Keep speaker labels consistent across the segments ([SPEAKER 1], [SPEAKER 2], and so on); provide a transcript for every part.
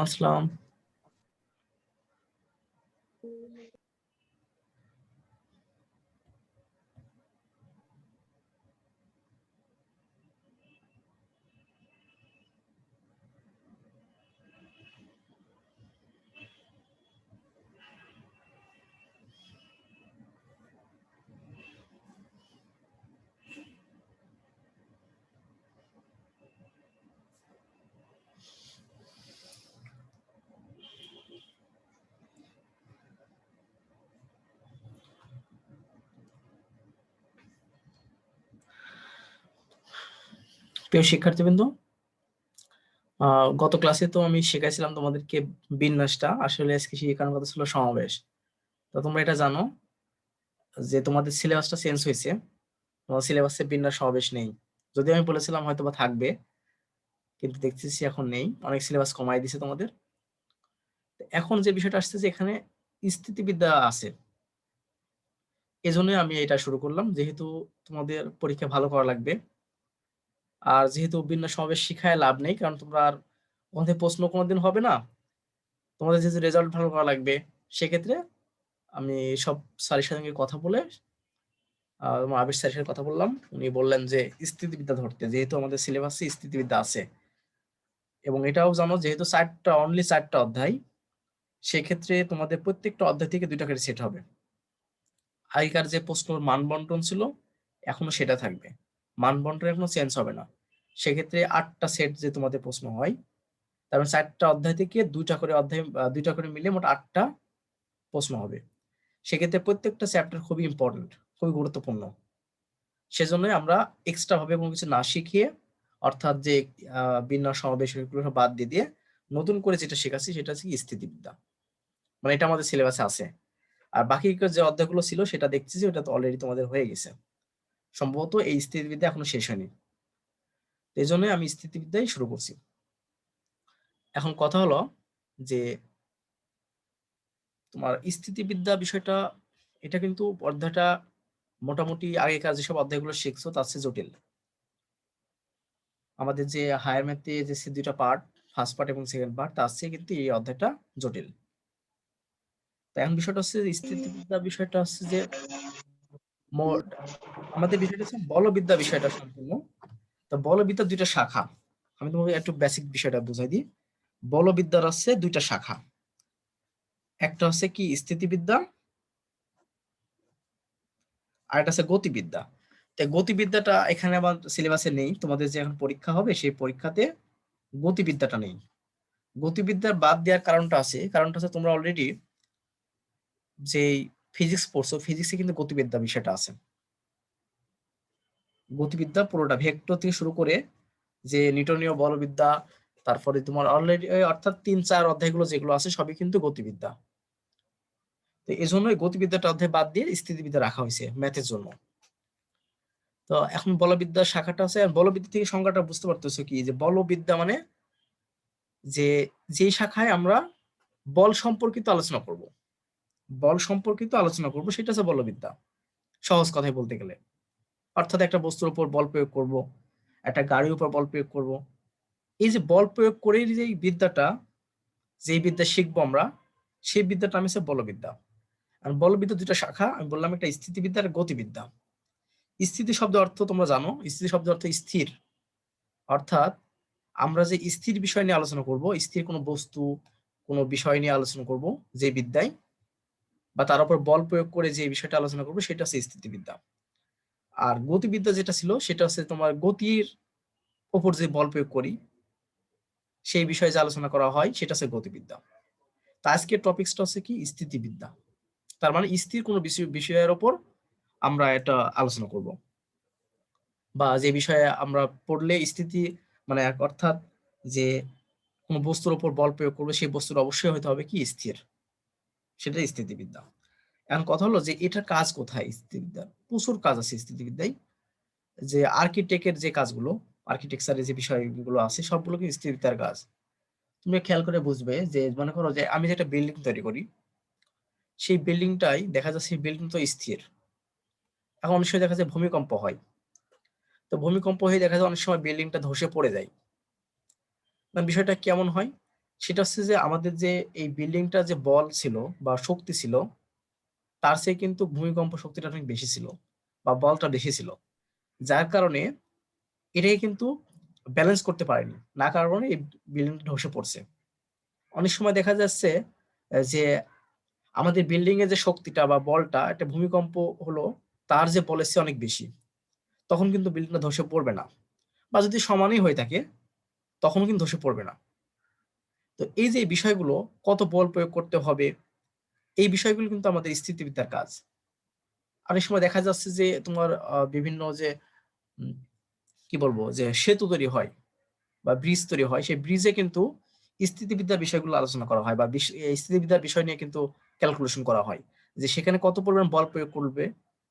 [SPEAKER 1] আসসালাম। প্রিয় শিক্ষার্থীবৃন্দ, গত ক্লাসে তো আমি শেখাইছিলাম তোমাদেরকে বিন্যাসটা। আসলে আজকে শেখানোর কথা ছিল সমাবেশ। তো তোমরা এটা জানো যে তোমাদের সিলেবাসটা চেঞ্জ হয়েছে। তোমার সিলেবাসে বিন্যাস সমাবেশ নেই। যদি আমি বলেছিলাম হয়তো বা থাকবে, কিন্তু দেখতেছি এখন নেই, অনেক সিলেবাস কমাই দিছে তোমাদের। এখন যে বিষয়টা আসছে যে এখানে স্থিতিবিদ্যা আছে, এজন্যই আমি এটা শুরু করলাম, যেহেতু তোমাদের পরীক্ষা ভালো করা লাগবে। আর যেহেতু বিন্যাস সমাবেশ শিখায় লাভ নেই, কারণ তোমরা আর ওখান থেকে প্রশ্ন কোনোদিন হবে না, তোমাদের যেহেতু রেজাল্ট ভালো করা লাগবে। সেক্ষেত্রে আমি সব স্যারের সঙ্গে কথা বলে তোমার আবির স্যারের সাথে কথা বললাম। উনি বললেন যে স্থিতিবিদ্যা ধরতে, যেহেতু আমাদের সিলেবাসে স্থিতিবিদ্যা আছে। এবং এটাও জানো, যেহেতু অনলি 4টা অধ্যায়, সেক্ষেত্রে তোমাদের প্রত্যেকটা অধ্যায় থেকে 2টা করে সেট হবে। আগেকার যে প্রশ্নের মান বন্টন ছিল, এখনো সেটা থাকবে। মান বন্টন এখনো চেঞ্জ হবে না। সেক্ষেত্রে 8টা সেট যে তোমাদের প্রশ্ন হয়, তার 4টা অধ্যায় থেকে 2টা করে অধ্যায়, 2টা করে মিলে মোট 8টা প্রশ্ন হবে। সেক্ষেত্রে প্রত্যেকটা চ্যাপ্টার খুবই ইম্পর্টেন্ট, খুবই গুরুত্বপূর্ণ। সেজন্যই আমরা এক্সট্রা ভাবে কোনো কিছু না শিখিয়ে, অর্থাৎ যে বিন্যাস সমাবেশ এগুলো সব বাদ দিয়ে নতুন করে যেটা শেখাচ্ছি সেটা হচ্ছে স্থিতিবিদ্যা। মানে এটা আমাদের সিলেবাসে আছে। আর বাকি যে অধ্যায়গুলো ছিল সেটা দেখছি যে ওটা তো অলরেডি তোমাদের হয়ে গেছে। সম্ভবত এই স্থিতিবিদ্যা এখনো শেষ হয়নি। এই জন্যই আমি স্থিতিবিদ্যাই শুরু করছি। এখন কথা হলো যে তোমার স্থিতিবিদ্যা বিষয়টা, এটা কিন্তু অধ্যায়টা মোটামুটি আগেকার যেসব অধ্যায়গুলো শিখছো তার চেয়ে জটিল। আমাদের যে হায়ার ম্যাথে যে 2টা পার্ট, ফার্স্ট পার্ট এবং সেকেন্ড পার্ট, তার চেয়ে কিন্তু এই অধ্যায়টা জটিল। তো এখন বিষয়টা হচ্ছে যে স্থিতিবিদ্যা বিষয়টা হচ্ছে যে আমাদের বিষয়টা হচ্ছে বলবিদ্যা বিষয়টা সম্পূর্ণ। তো বলবিদ্যার 2টা শাখা, আমি তোমাকে একটু বেসিক বিষয়টা বুঝাই দিই। বলবিদ্যার আছে 2টা শাখা, একটা হচ্ছে কি স্থিতিবিদ্যা, আর একটা আছে গতিবিদ্যা। তো গতিবিদ্যাটা এখানে আবার সিলেবাসে নেই। তোমাদের যে এখন পরীক্ষা হবে সেই পরীক্ষাতে গতিবিদ্যাটা নেই। গতিবিদ্যার বাদ দেওয়ার কারণটা আছে, কারণটা হচ্ছে তোমরা অলরেডি যে ফিজিক্স পড়ছো, ফিজিক্সে কিন্তু গতিবিদ্যা বিষয়টা আছে। গতিবিদ্যা পুরোটা ভেক্টর থেকে শুরু করে যে নিউটনীয় বলবিদ্যা, তারপরে তোমার অলরেডি অর্থাৎ 3-4 অধ্যায়গুলো যেগুলো আছে সবই কিন্তু গতিবিদ্যা। তো এই জন্যই গতিবিদ্যাটা অধ্যায় বাদ দিয়ে স্থিতিবিদ্যা রাখা হয়েছে ম্যাথের জন্য। তো এখন বলবিদ্যার শাখাটা আছে। আর বলবিদ্যা থেকে সংজ্ঞাটা বুঝতে পারতেছো কি, যে বলবিদ্যা মানে যে যেই শাখায় আমরা বল সম্পর্কিত আলোচনা করব, বল সম্পর্কিত আলোচনা করব, সেটা হচ্ছে বলবিদ্যা, সহজ কথায় বলতে গেলে। অর্থাৎ একটা বস্তুর উপর বল প্রয়োগ করব, একটা গাড়ির উপর বল প্রয়োগ করব। এই যে বল প্রয়োগ করে যে বিদ্যাটা, যেই বিদ্যা শিখবো আমরা, সেই বিদ্যাটা আমি হচ্ছে বলবিদ্যা। আর বলবিদ্যা 2টা শাখা আমি বললাম, একটা স্থিতিবিদ্যা আর গতিবিদ্যা। স্থিতি শব্দের অর্থ তোমরা জানো, স্থিতি শব্দের অর্থ স্থির। অর্থাৎ আমরা যে স্থির বিষয় নিয়ে আলোচনা করব, স্থির কোনো বস্তু, কোনো বিষয় নিয়ে আলোচনা করব যে বিদ্যায়, বা তার উপর বল প্রয়োগ করে যে বিষয়টা আলোচনা করব, সেটা হচ্ছে স্থিতিবিদ্যা। আর গতিবিদ্যা যেটা ছিল সেটা হচ্ছে তোমার গতির উপর যে বল প্রয়োগ করি সেই বিষয়ে যে আলোচনা করা হয় সেটা হচ্ছে গতিবিদ্যা। তা আজকের টপিকসটা হচ্ছে কি স্থিতিবিদ্যা। তার মানে স্থির কোনো বিষয়ের ওপর আমরা এটা আলোচনা করব, বা যে বিষয়ে আমরা পড়লে স্থিতি, মানে অর্থাৎ যে কোনো বস্তুর উপর বল প্রয়োগ করবে সেই বস্তুর অবশ্যই হতে হবে কি স্থির, সেটা স্থিতিবিদ্যা। এখন কথা হলো যে এটার কাজ কোথায়। স্থিতিবিদ্যার প্রচুর কাজ আছে স্থিতিবিদ্যায়। যে আর্কিটেক্টের যে কাজগুলো, আর্কিটেকচারের যে বিষয়গুলো আছে সবগুলো কি স্থিতিবিদ্যার কাজ। তুমি খেয়াল করে বুঝবে যে মনে করো যে আমি যে একটা বিল্ডিং তৈরি করি, সেই বিল্ডিংটাই দেখা যাচ্ছে সেই বিল্ডিং তো স্থির। এখন অনেক সময় দেখা যায় ভূমিকম্প হয়, তো ভূমিকম্প হয়ে দেখা যায় অনেক সময় বিল্ডিংটা ধসে পড়ে যায়। বিষয়টা কেমন হয়, সেটা হচ্ছে যে আমাদের যে এই বিল্ডিংটা যে বল ছিল বা শক্তি ছিল, তার চেয়ে কিন্তু ভূমিকম্প শক্তিটা অনেক বেশি ছিল বা বলটা বেশি ছিল। যার কারণে এটাকে কিন্তু ব্যালেন্স করতে পারেনি। না কারণে এই বিল্ডিংটা ধসে পড়ছে। অনেক সময় দেখা যাচ্ছে যে আমাদের বিল্ডিং এর যে শক্তিটা বা বলটা একটা ভূমিকম্প হলো, তার যে বলের চেয়ে অনেক বেশি। তখন কিন্তু বিল্ডিংটা ধসে পড়বে না। বা যদি সমানই হয়ে থাকে তখনও কিন্তু ধসে পড়বে না। তো এই যে এই বিষয়গুলো কত বল প্রয়োগ করতে হবে, এই বিষয়গুলো কিন্তু আমাদের স্থিতিবিদ্যার কাজ। অনেক সময় দেখা যাচ্ছে যে তোমার বিভিন্ন যে উম, কি বলবো যে সেতু তৈরি হয় বা ব্রিজ তৈরি হয়, সেই ব্রিজে কিন্তু স্থিতিবিদ্যার বিষয়গুলো আলোচনা করা হয় বা এই স্থিতিবিদ্যার বিষয় নিয়ে কিন্তু ক্যালকুলেশন করা হয় যে সেখানে কত পরিমাণ বল প্রয়োগ করবে,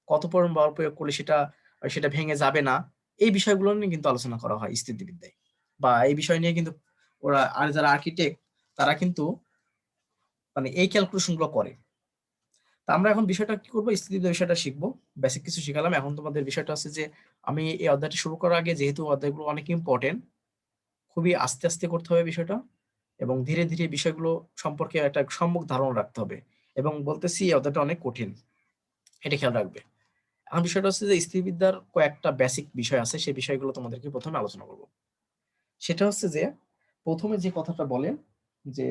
[SPEAKER 1] কত পরিমাণ বল প্রয়োগ করলে সেটা সেটা ভেঙে যাবে না। এই বিষয়গুলো নিয়ে কিন্তু আলোচনা করা হয় স্থিতিবিদ্যায়, বা এই বিষয় নিয়ে কিন্তু ওরা আর যারা আর্কিটেক্ট তারা কিন্তু মানে এই ক্যালকুলেশন গুলো করে। তা আমরা এখন বিষয়টা কি করবো, স্থিতিবিদ্যা বিষয়টা শিখবো। বেসিক কিছু শিখালাম। এখন তোমাদের বিষয়টা হচ্ছে যে আমি এই অধ্যায়টা শুরু করার আগে, যেহেতু অধ্যায়গুলো অনেক ইম্পর্টেন্ট, খুবই আস্তে আস্তে করতে হবে বিষয়টা, এবং ধীরে ধীরে বিষয়গুলো সম্পর্কে একটা সম্যক ধারণা রাখতে হবে। এবং বলতেছি এই অধ্যায়টা অনেক কঠিন, এটা খেয়াল রাখবে। এখন বিষয়টা হচ্ছে যে স্থিতিবিদ্যার কয়েকটা বেসিক বিষয় আছে, সেই বিষয়গুলো তোমাদেরকে প্রথমে আলোচনা করব। সেটা হচ্ছে যে প্রথমে যে কথাটা বলে যে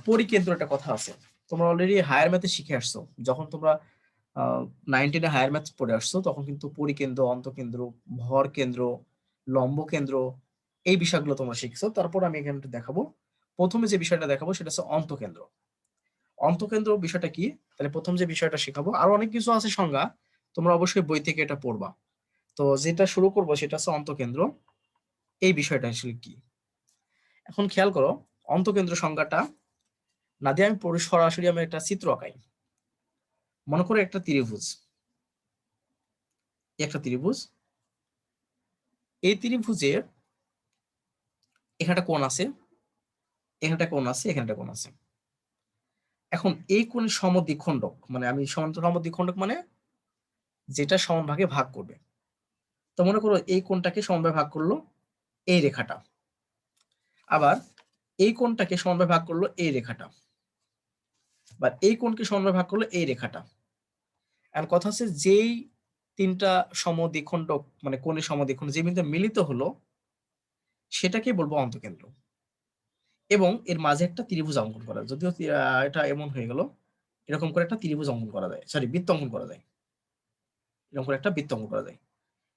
[SPEAKER 1] পরিকেন্দ্র একটা কথা আছে। তোমরা অলরেডি হায়ার ম্যাথে শিখে আসছো। যখন তোমরা 9-10 হায়ার ম্যাথ পড়ে আসছো তখন কিন্তু পরিকেন্দ্র, অন্তকেন্দ্র, ভর কেন্দ্র, লম্ব কেন্দ্র, এই বিষয়গুলো তোমরা শিখছো। তারপর আমি এখানে একটু দেখাবো। প্রথমে যে বিষয়টা দেখাবো সেটা হচ্ছে অন্তকেন্দ্র। অন্তকেন্দ্র বিষয়টা কি, তাহলে প্রথম যে বিষয়টা শেখাবো, আরো অনেক কিছু আছে সংজ্ঞা, তোমরা অবশ্যই বই থেকে এটা পড়বা। তো যেটা শুরু করবো সেটা হচ্ছে অন্তকেন্দ্র। এই বিষয়টা আসলে কি, এখন খেয়াল করো। অন্তকেন্দ্র সংজ্ঞাটা না দিয়ে আমি সরাসরি আমি একটা চিত্র আঁকাই। মনে করো একটা ত্রিভুজ, একটা ত্রিভুজ, এই ত্রিভুজের এখানে একটা কোণ আছে, এখানে একটা কোণ আছে, এখানে একটা কোণ আছে। এখন এই কোণের সমদ্বিখণ্ডক, মানে আমি সমদ্বিখণ্ডক মানে যেটা সমান ভাগে ভাগ করবে। তো মনে করো এই কোণটাকে সমানভাবে ভাগ করলো এই রেখাটা, আবার এই কোণটাকে সমানভাবে ভাগ করলো এই রেখাটা, বা এই কোণকে সমানভাবে ভাগ করলো এই রেখাটা। আর কথা হচ্ছে যেই তিনটা সমদ্বিখণ্ডক মানে কোণের সমদ্বিখণ্ডক যে বিন্দুতে মিলিত হলো সেটাকে বলবো অন্তকেন্দ্র। এবং এর মাঝে একটা ত্রিভুজ অঙ্কন করা, যদিও এটা এমন হয়ে গেল, এরকম করে একটা ত্রিভুজ অঙ্কন করা যায়, সরি বৃত্ত অঙ্কন করা যায়, এরকম করে একটা বৃত্ত অঙ্কন করা যায়।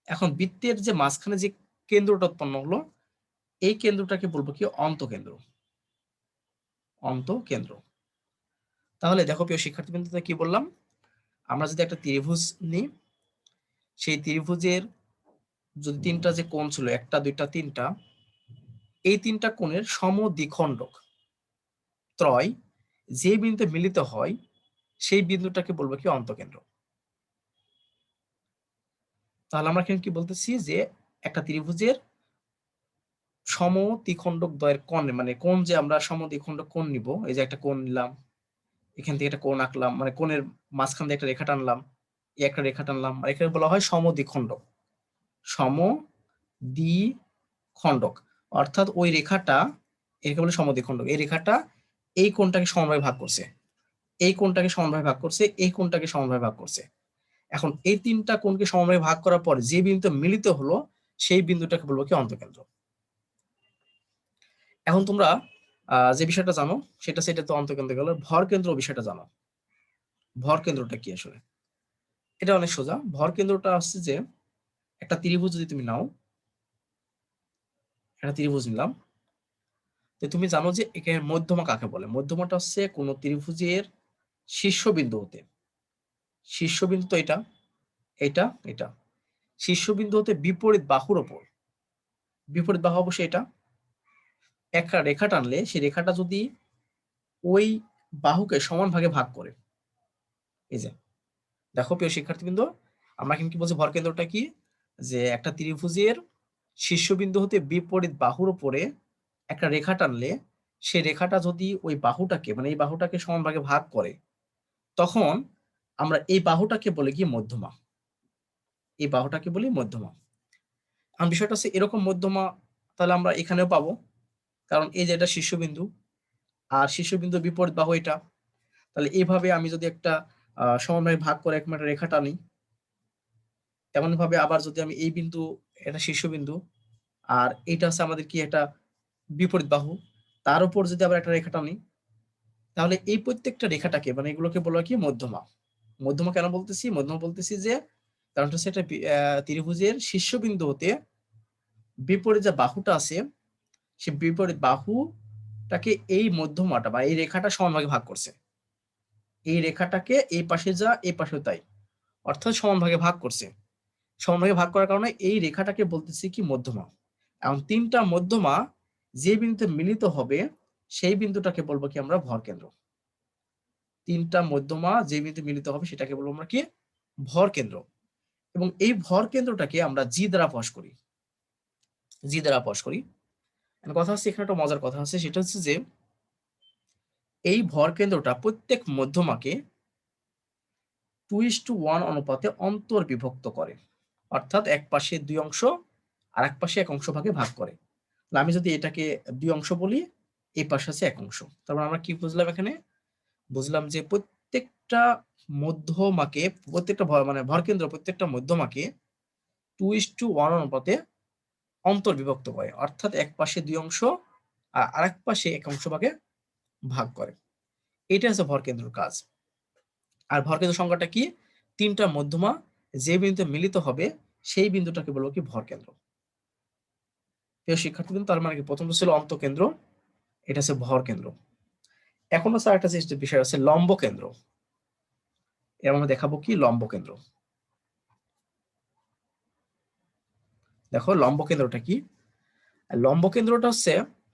[SPEAKER 1] এখন বৃত্তের যে মাঝখানে যে কেন্দ্রটা উৎপন্ন হলো, এই কেন্দ্রটাকে বলবো কি অন্তকেন্দ্র, অন্তকেন্দ্র। তাহলে দেখো প্রিয় শিক্ষার্থীবৃন্দদের কি বললাম, আমরা যদি একটা ত্রিভুজ নিই, সেই ত্রিভুজের যদি তিনটা যে কোণ ছিল, একটা দুইটা তিনটা, এই তিনটা কোণের সমদ্বিখণ্ডক ত্রয় যে বিন্দুতে মিলিত হয় সেই বিন্দুটাকে বলবো কি অন্তকেন্দ্র। তাহলে আমরা এখানে কি বলতেছি যে একটা ত্রিভুজের সমদ্বিখণ্ডক দ্বয়ের কোণ, মানে কোণ যে আমরা সমদ্বিখণ্ডক কোণ নিব, এই যে একটা কোণ নিলাম, এখান থেকে একটা কোণ আঁকলাম, মানে কোণের মাঝখান দিয়ে একটা রেখা টানলাম, এই একটা রেখা টানলাম, আর এখানে বলা হয় সমদ্বিখণ্ডক। সমদ্বিখণ্ডক অর্থাৎ ওই রেখাটা, একে বলে সমদ্বিখণ্ডক, এই রেখাটা এই কোণটাকে সমানভাবে ভাগ করছে, এই কোণটাকে সমানভাবে ভাগ করছে, এই কোণটাকে সমানভাবে ভাগ করছে। এখন এই তিনটা কোণকে সমানভাবে ভাগ করার পর যে বিন্দু মিলিত হলো সেই বিন্দুটাকে বলবো কি অন্তকেন্দ্র। এখন তোমরা যে বিষয়টা জানো সেটা তো অন্তকেন্দ্র গেল। ভর কেন্দ্র বিষয়টা জানো, ভর কেন্দ্রটা কি আসলে, এটা অনেক সোজা। ভর কেন্দ্রটা হচ্ছে যে একটা ত্রিভুজ যদি তুমি নাও, একটা ত্রিভুজ নিলাম, তো তুমি জানো যে এখানে মধ্যমা কাকে বলে। মধ্যমাটা হচ্ছে কোন ত্রিভুজের শীর্ষবিন্দু হতে, শীর্ষবিন্দু তো এটা, এটা এটা শীর্ষবিন্দু হতে বিপরীত বাহুর ওপর, বিপরীত বাহু অবশ্যই এটা, একটা রেখা টানলে সেই রেখাটা যদি ওই বাহুকে সমান ভাগে ভাগ করে, এই যে দেখো প্রিয় শিক্ষার্থীবৃন্দ, আমরা কিন্তু কি বলছি, ভর কেন্দ্রটা কি, যে একটা ত্রিভুজের শীর্ষবিন্দু হতে বিপরীত বাহুর উপরে একটা রেখা টানলে সেই রেখাটা যদি ওই বাহুটাকে মানে এই বাহুটাকে সমান ভাগে ভাগ করে, তখন আমরা এই বাহুটাকে বলে কি মধ্যমা, এই বাহুটাকে বলি মধ্যমা। এখন বিষয়টা হচ্ছে এরকম মধ্যমা তাহলে আমরা এখানেও পাবো, কারণ এই যে এটা শীর্ষবিন্দু আর শীর্ষবিন্দু বিপরীত বাহু এটা। তাহলে এইভাবে আমি যদি একটা সমানভাবে ভাগ করে একটা রেখা টানি, তেমন ভাবে আবার যদি আমি এই বিন্দু, এটা শীর্ষবিন্দু আর এটা হচ্ছে আমাদের কি একটা বিপরীত বাহু, তার উপর যদি আবার একটা রেখা টানি, তাহলে এই প্রত্যেকটা রেখাটাকে মানে এগুলোকে বলা কি মধ্যমা। মধ্যমা কেন বলতেছি? মধ্যমা বলতেছি যে কারণ হচ্ছে এটা ত্রিভুজের শীর্ষবিন্দু হতে বিপরীত যে বাহুটা আছে, সে বিপরীত বাহুটাকে এই মধ্যমাটা বা এই রেখাটা সমানভাগে ভাগ করছে। এই রেখাটাকে এই পাশে যা এই পাশেও তাই, অর্থাৎ সমান ভাগে ভাগ করছে। সমান ভাগে ভাগ করার কারণে এই রেখাটাকে বলতেছি কি মধ্যমা। এখন তিনটা মধ্যমা যে বিন্দুতে মিলিত হবে সেই বিন্দুটাকে বলবো কি আমরা ভর কেন্দ্র। তিনটা মধ্যমা যে বিন্দুতে মিলিত হবে সেটাকে বলবো আমরা কি ভর কেন্দ্র। এবং এই ভর কেন্দ্রটাকে আমরা জি দ্বারা প্রকাশ করি। জি দ্বারা প্রকাশ করি। কথা হচ্ছে এখানে একটা মজার কথা আছে, সেটা হচ্ছে যে এই ভর কেন্দ্রটা প্রত্যেক মধ্যমাকে 2:1 অনুপাতে অন্তর্বিভক্ত করে, অর্থাৎ এক পাশে দুই অংশ আর এক পাশে এক অংশ ভাগে ভাগ করে। আমি যদি এটাকে দুই অংশ বলি, এই পাশে আছে এক অংশ, তারপর আমরা কি বুঝলাম এখানে? বুঝলাম যে প্রত্যেকটা মধ্যমাকে, প্রত্যেকটা মানে ভরকেন্দ্র প্রত্যেকটা মধ্যমাকে 2:1 অনুপাতে অন্তর্বিভক্ত করে, অর্থাৎ এক পাশে দুই অংশ আর আরেক পাশে এক অংশ ভাগে ভাগ করে। এটা হচ্ছে ভরকেন্দ্রের কাজ। আর ভরকেন্দ্র সংখ্যাটা কি? তিনটা মধ্যমা যে বিন্দুতে মিলিত হবে সেই বিন্দুটাকে বলবো কি ভরকেন্দ্র। প্রিয় শিক্ষার্থীবৃন্দ, তার মানে কি প্রথমটা ছিল অন্তকেন্দ্র, এটা হচ্ছে ভরকেন্দ্র। এখন হচ্ছে আরেকটা বিষয় আছে লম্ব কেন্দ্র। এর আমরা দেখাবো কি লম্ব কেন্দ্র। দেখো লম্ব কেন্দ্রটা কি? লম্ব কেন্দ্রটা হচ্ছে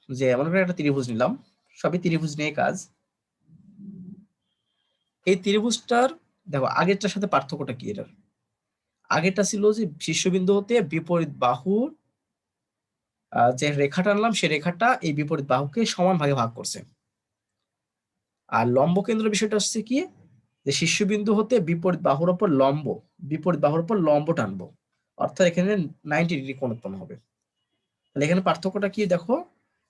[SPEAKER 1] যে এমন করে একটা ত্রিভুজ নিলাম, সবই ত্রিভুজ নিয়ে কাজ। এই ত্রিভুজটার দেখো আগেরটার সাথে পার্থক্যটা কি? এটার আগেরটা ছিল যে শীর্ষবিন্দু হতে বিপরীত বাহুর যে রেখাটা আনলাম সেই রেখাটা এই বিপরীত বাহুকে সমান ভাগে ভাগ করছে। আর লম্ব কেন্দ্রের বিষয়টা হচ্ছে কি, যে শীর্ষবিন্দু হতে বিপরীত বাহুর উপর লম্ব, বিপরীত বাহুর উপর লম্ব টানবো, অর্থাৎ এখানে 90 ডিগ্রি কোণ উৎপন্ন হবে। তাহলে এখানে পার্থক্যটা কি দেখো,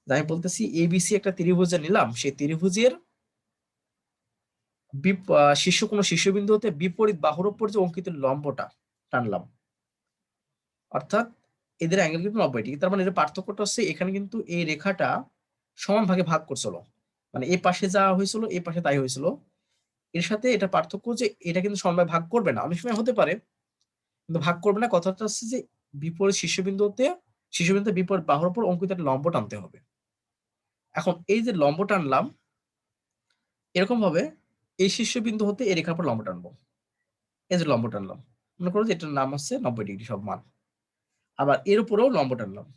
[SPEAKER 1] আমি বলতেছি এবিসি একটা ত্রিভুজ নিলাম, সেই ত্রিভুজের শীর্ষবিন্দু হতে বিপরীত বাহুর উপর যে অঙ্কিত লম্বটা টানলাম, অর্থাৎ এদের অ্যাঙ্গেল কিন্তু 90 ডিগ্রি। তার মানে এর পার্থক্যটা হচ্ছে এখানে কিন্তু এই রেখাটা সমান ভাগে ভাগ করছিল, মানে এই পাশে যা হয়েছিল এই পাশে তাই হয়েছিল। এর সাথে এটা পার্থক্য যে এটা কিন্তু সমান ভাগ করবে না, অনেক সময় হতে পারে কিন্তু ভাগ করবে না। কথাটা হচ্ছে যে বিপরীত শীর্ষবিন্দুতে বিপরীত বাহুর উপর অঙ্কিত একটা লম্ব টানতে হবে। এখন এই যে লম্ব টানলাম, এরকম ভাবে এই শীর্ষবিন্দু হতে এই রেখার উপর লম্ব টানবো, এই যে লম্ব টানলাম, মনে করো যে এটার নাম হচ্ছে 90 ডিগ্রি সব মান। আবার এর উপরেও লম্ব টানলাম।